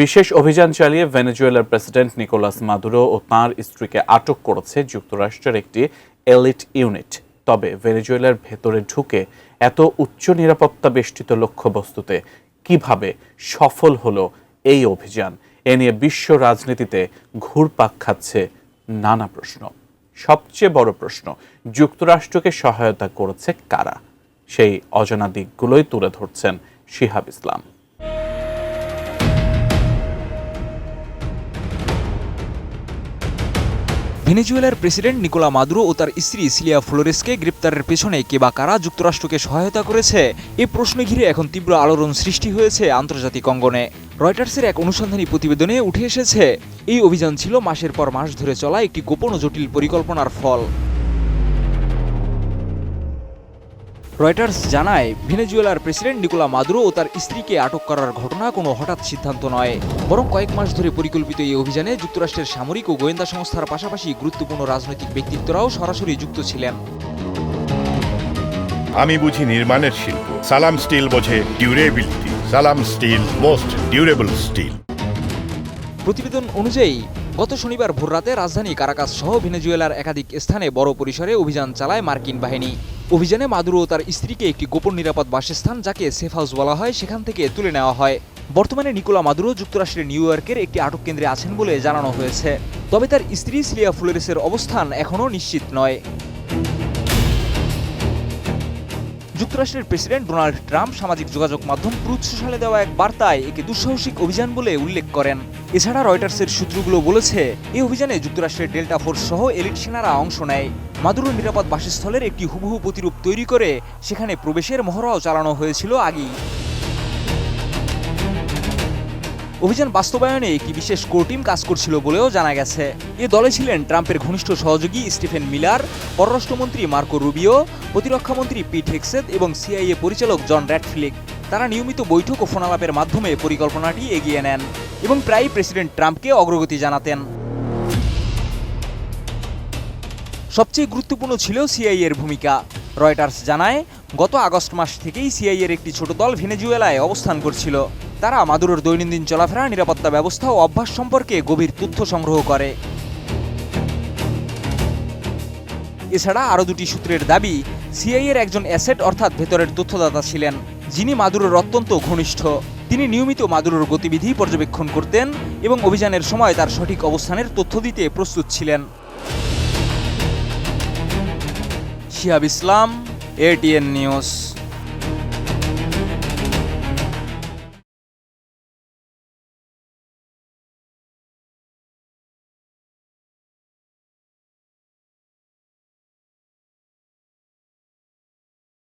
বিশেষ অভিযান চালিয়ে ভেনেজুয়েলার প্রেসিডেন্ট নিকোলাস মাদুরো ও তাঁর স্ত্রীকে আটক করেছে যুক্তরাষ্ট্রের একটি এলিট ইউনিট। তবে ভেনেজুয়েলার ভেতরে ঢুকে এত উচ্চ নিরাপত্তা বেষ্টিত লক্ষ্যবস্তুতে কিভাবে সফল হলো এই অভিযান, এ নিয়ে বিশ্ব রাজনীতিতে ঘুরপাক খাচ্ছে নানা প্রশ্ন। সবচেয়ে বড় প্রশ্ন, যুক্তরাষ্ট্রকে সহায়তা করেছে কারা? সেই অজানা দিকগুলোই তুলে ধরছেন শিহাব ইসলাম। ভেনেজুয়েলার প্রেসিডেন্ট নিকোলা মাদুরো ও তার স্ত্রী সিলিয়া ফ্লোরেসকে গ্রেপ্তারের পেছনে কে বা কারা যুক্তরাষ্ট্রকে সহায়তা করেছে, এ প্রশ্ন ঘিরে এখন তীব্র আলোড়ন সৃষ্টি হয়েছে আন্তর্জাতিক অঙ্গনে। রয়টার্সের এক অনুসন্ধানী প্রতিবেদনে উঠে এসেছে, এই অভিযান ছিল মাসের পর মাস ধরে চলা একটি গোপন ও জটিল পরিকল্পনার ফল। রয়টার্স জানায়, ভেনেজুয়েলার প্রেসিডেন্ট নিকোলা মাদুরো ও তার স্ত্রীকে আটক করার ঘটনা কোনো হঠাৎ সিদ্ধান্ত নয়, বরং কয়েক মাস ধরে পরিকল্পিত এই অভিযানে যুক্তরাষ্ট্রের সামরিক ও গোয়েন্দা সংস্থার পাশাপাশি গুরুত্বপূর্ণ রাজনৈতিক ব্যক্তিত্বরাও সরাসরি যুক্ত ছিলেন। আমি বুঝি নির্মাণের শিল্প, সালাম স্টিল বোঝে ডিউরেবিলিটি। সালাম স্টিল, মোস্ট ডিউরেবল স্টিল। প্রতিবেদন অনুযায়ী গত শনিবার ভোররাতে রাজধানী কারাকাস সহ ভেনেজুয়েলার একাধিক স্থানে বড় পরিসরে অভিযান চালায় মার্কিন বাহিনী। অভিযানে মাদুরো ও তার স্ত্রীকে একটি গোপন নিরাপদ বাসস্থান, যাকে সেফ হাউস বলা হয়, সেখান থেকে তুলে নেওয়া হয়। বর্তমানে নিকোলা মাদুরো যুক্তরাষ্ট্রের নিউ ইয়র্কের একটি আটক কেন্দ্রে আছেন বলে জানানো হয়েছে। তবে তার স্ত্রী সিলিয়া ফ্লোরেসের অবস্থান এখনও নিশ্চিত নয়। যুক্তরাষ্ট্রের প্রেসিডেন্ট ডোনাল্ড ট্রাম্প সামাজিক যোগাযোগ মাধ্যম ট্রুথ সোশ্যালে দেওয়া এক বার্তায় একে দুঃসাহসিক অভিযান বলে উল্লেখ করেন। এছাড়া রয়টার্সের সূত্রগুলো বলেছে, এই অভিযানে যুক্তরাষ্ট্রের ডেল্টা ফোর্স সহ এলিট সেনারা অংশ নেয়। মাদুরোর নিরাপদ বাসস্থলের একটি হুবহু প্রতিরূপ তৈরি করে সেখানে প্রবেশের মহড়াও চালানো হয়েছিল আগেই। অভিযান বাস্তবায়নে একটি বিশেষ কোর টিম কাজ করছিল বলেও জানা গেছে। এ দলে ছিলেন ট্রাম্পের ঘনিষ্ঠ সহযোগী স্টিফেন মিলার, পররাষ্ট্রমন্ত্রী মার্কো রুবিও, প্রতিরক্ষামন্ত্রী পিট হেগসেথ এবং সিআইএ পরিচালক জন র্যাডফ্লিক। তারা নিয়মিত বৈঠক ও ফোনালাপের মাধ্যমে পরিকল্পনাটি এগিয়ে নেন এবং প্রায়ই প্রেসিডেন্ট ট্রাম্পকে অগ্রগতি জানাতেন। সবচেয়ে গুরুত্বপূর্ণ ছিল সিআইএর ভূমিকা। রয়টার্স জানায়, গত আগস্ট মাস থেকেই সিআইএর একটি ছোট দল ভেনেজুয়েলায় অবস্থান করছিল। তারা মাদুরোর দৈনন্দিন চলাফেরা, নিরাপত্তা ব্যবস্থা ও অভ্যাস সম্পর্কে গভীর তথ্য সংগ্রহ করে। এছাড়া আরও দুটি সূত্রের দাবি, সিআইএর একজন অ্যাসেট অর্থাৎ ভেতরের তথ্যদাতা ছিলেন, যিনি মাদুরোর অত্যন্ত ঘনিষ্ঠ। তিনি নিয়মিত মাদুরোর গতিবিধি পর্যবেক্ষণ করতেন এবং অভিযানের সময় তার সঠিক অবস্থানের তথ্য দিতে প্রস্তুত ছিলেন। শিহাব ইসলাম, এটিএন নিউজ।